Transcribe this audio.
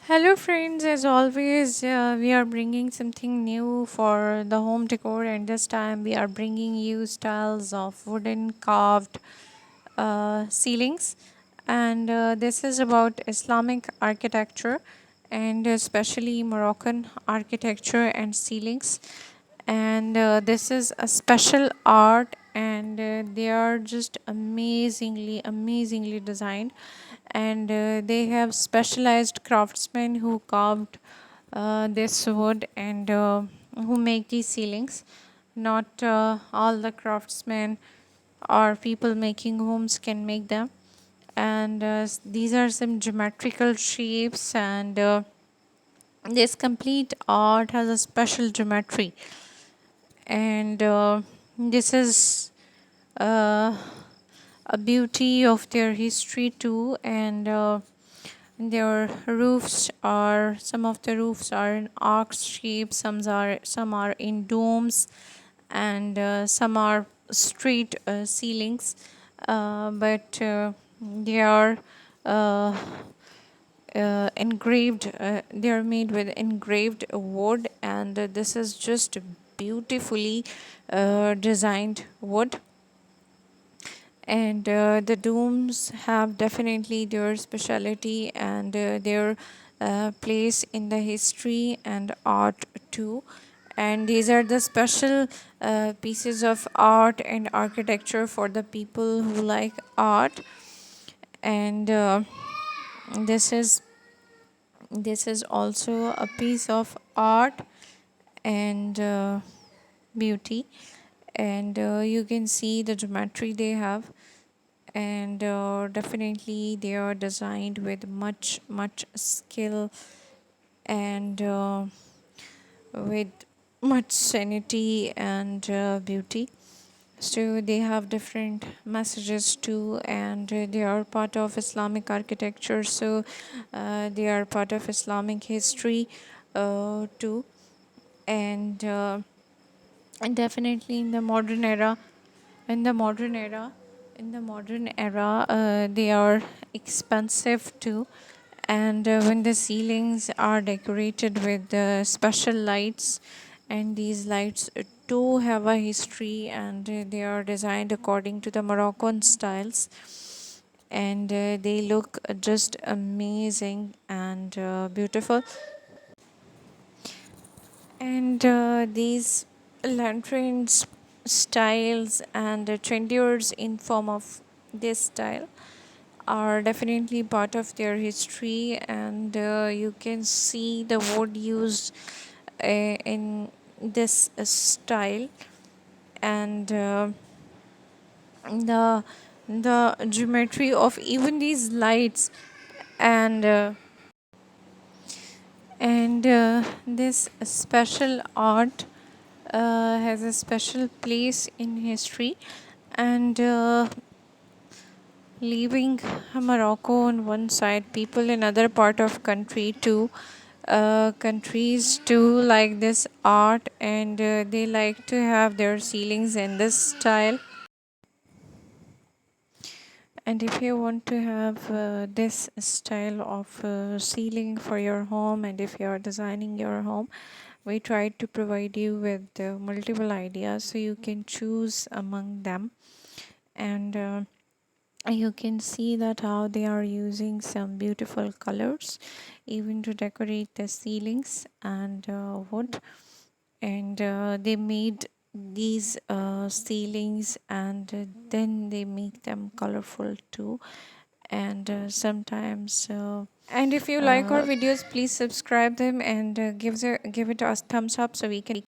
Hello, friends. As always, we are bringing something new for the home decor, and this time we are bringing you styles of wooden carved ceilings. And this is about Islamic architecture and especially Moroccan architecture and ceilings. And this is a special art, and they are just amazingly designed, and they have specialized craftsmen who carved this wood and who make these ceilings. Not all the craftsmen or people making homes can make them, and these are some geometrical shapes, and this complete art has a special geometry, and this is uh, a beauty of their history too. And their roofs are, some of the roofs are in arc shape, some are in domes, and some are straight ceilings, but they are uh, engraved, they are made with engraved wood, and this is just beautifully designed wood. And the domes have definitely their speciality and their place in the history and art too. And these are the special pieces of art and architecture for the people who like art. And this is this is also a piece of art and beauty. And you can see the geometry they have, and definitely they are designed with much skill, and with much sanity and beauty. So they have different messages too, and they are part of Islamic architecture, so they are part of Islamic history too. And uh, and definitely in the modern era, in the modern era in the modern era, they are expensive too. And when the ceilings are decorated with special lights, and these lights too have a history, and they are designed according to the Moroccan styles, and they look just amazing and beautiful. And these lanterns styles and trendiers in form of this style are definitely part of their history, and you can see the wood used in this style, and the the geometry of even these lights, and this special art has a special place in history. And leaving Morocco on one side, people in other part of countries too like this art, and they like to have their ceilings in this style. And if you want to have this style of ceiling for your home, and if you are designing your home, we try to provide you with multiple ideas so you can choose among them. And you can see that how they are using some beautiful colors even to decorate the ceilings and wood. And they made these ceilings, and then they make them colorful too. And sometimes and if you like our videos, please subscribe them, and give it a thumbs up so we can